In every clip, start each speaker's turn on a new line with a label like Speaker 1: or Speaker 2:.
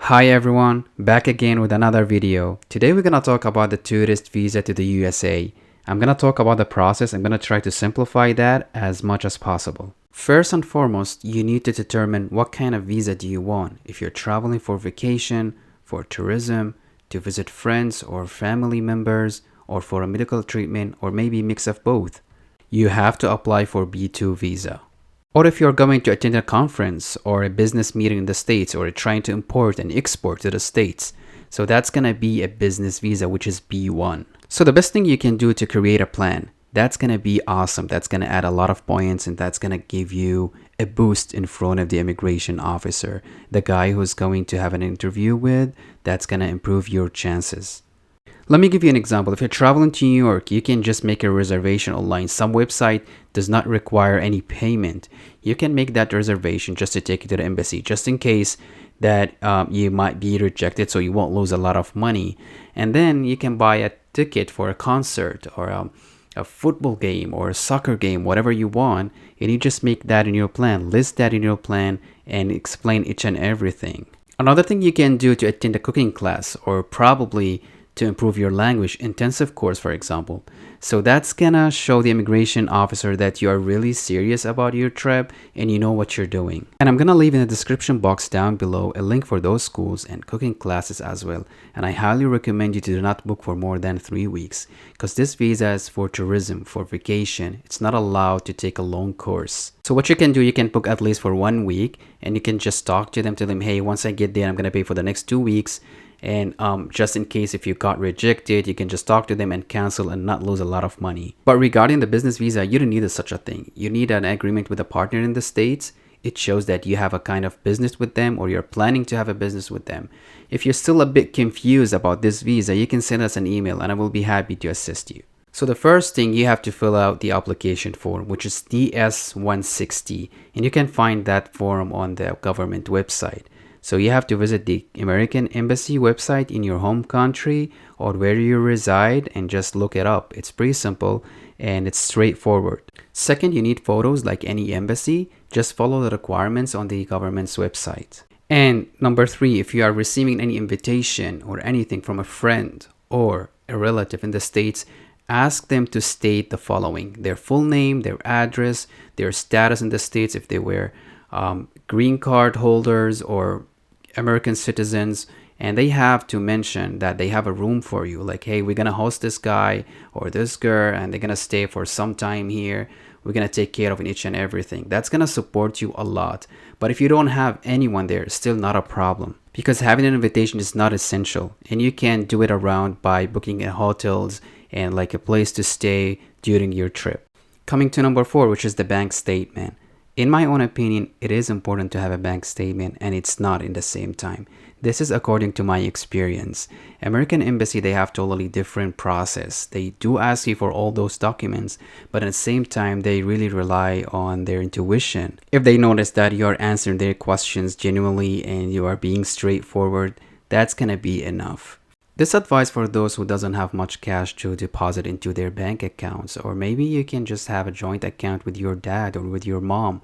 Speaker 1: Hi everyone, back again with another video. Today we're gonna talk about the tourist visa to the USA. I'm gonna talk about the process. I'm gonna try to simplify that as much as possible. First and foremost, you need to determine what kind of visa do you want. If you're traveling for vacation, for tourism, to visit friends or family members, or for a medical treatment, or maybe a mix of both, you have to apply for B2 visa. Or if you're going to attend a conference or a business meeting in the States or trying to import and export to the States. So that's going to be a business visa, which is B1. So the best thing you can do to create a plan, that's going to be awesome. That's going to add a lot of points and that's going to give you a boost in front of the immigration officer. The guy who's going to have an interview with, that's going to improve your chances. Let me give you an example. If you're traveling to New York, you can just make a reservation online. Some website does not require any payment. You can make that reservation just to take it to the embassy, just in case that you might be rejected, so you won't lose a lot of money. And then you can buy a ticket for a concert or a football game or a soccer game, whatever you want, and you just make that in your plan, list that in your plan, and explain each and everything. Another thing you can do to attend a cooking class or probably to improve your language intensive course, for example. So that's gonna show the immigration officer that you are really serious about your trip and you know what you're doing. And I'm gonna leave in the description box down below a link for those schools and cooking classes as well. And I highly recommend you to do not book for more than 3 weeks, because this visa is for tourism, for vacation. It's not allowed to take a long course. So what you can do, you can book at least for 1 week and you can just talk to them, tell them, hey, once I get there, I'm gonna pay for the next 2 weeks. And just in case if you got rejected, you can just talk to them and cancel and not lose a lot of money. But regarding the business visa, you don't need such a thing. You need an agreement with a partner in the States. It shows that you have a kind of business with them or you're planning to have a business with them. If you're still a bit confused about this visa, you can send us an email and I will be happy to assist you. So the first thing, you have to fill out the application form, which is DS-160, and you can find that form on the government website. So you have to visit the American Embassy website in your home country or where you reside and just look it up. It's pretty simple and it's straightforward. Second, you need photos like any embassy. Just follow the requirements on the government's website. And number 3, if you are receiving any invitation or anything from a friend or a relative in the States, ask them to state the following: their full name, their address, their status in the States, if they were green card holders or American citizens, and they have to mention that they have a room for you, like, hey, we're gonna host this guy or this girl and they're gonna stay for some time here. We're gonna take care of each and everything. That's gonna support you a lot. But if you don't have anyone there, still not a problem, because having an invitation is not essential and you can do it around by booking in hotels and like a place to stay during your trip. Coming to number 4, which is the bank statement. In my own opinion, it is important to have a bank statement and it's not in the same time. This is according to my experience. American Embassy, they have totally different process. They do ask you for all those documents, but at the same time, they really rely on their intuition. If they notice that you are answering their questions genuinely and you are being straightforward, that's gonna be enough. This advice for those who doesn't have much cash to deposit into their bank accounts, or maybe you can just have a joint account with your dad or with your mom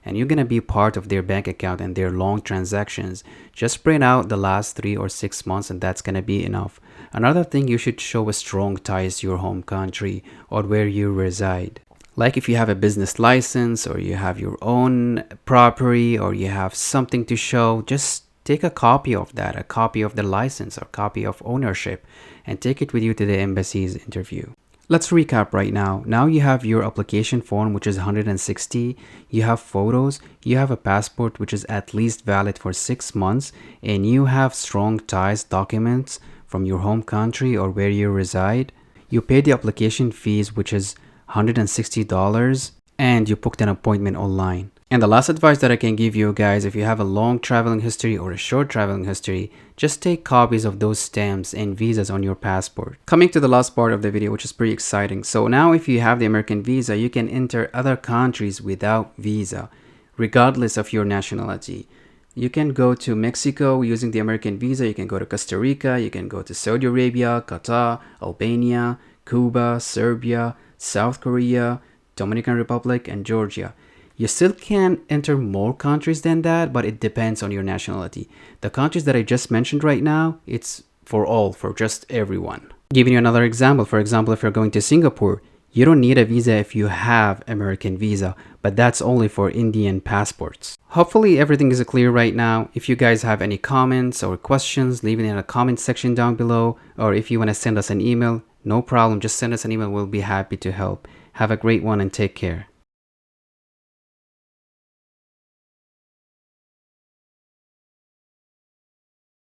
Speaker 1: and you're gonna be part of their bank account and their long transactions. Just spread out the last 3 or 6 months and that's gonna be enough. Another thing, you should show a strong ties to your home country or where you reside. Like if you have a business license or you have your own property or you have something to show, just take a copy of that, a copy of the license or copy of ownership, and take it with you to the embassy's interview. Let's recap right now. Now you have your application form, which is 160. You have photos. You have a passport, which is at least valid for 6 months. And you have strong ties documents from your home country or where you reside. You pay the application fees, which is $160. And you booked an appointment online. And the last advice that I can give you guys, if you have a long traveling history or a short traveling history, just take copies of those stamps and visas on your passport. Coming to the last part of the video, which is pretty exciting. So now if you have the American visa, you can enter other countries without visa, regardless of your nationality. You can go to Mexico using the American visa. You can go to Costa Rica. You can go to Saudi Arabia, Qatar, Albania, Cuba, Serbia, South Korea, Dominican Republic, and Georgia. You still can enter more countries than that, but it depends on your nationality. The countries that I just mentioned right now, it's for all, for just everyone. Giving you another example, for example, if you're going to Singapore, you don't need a visa if you have American visa, but that's only for Indian passports. Hopefully everything is clear right now. If you guys have any comments or questions, leave it in the comment section down below, or if you want to send us an email, no problem, just send us an email, we'll be happy to help. Have a great one and take care.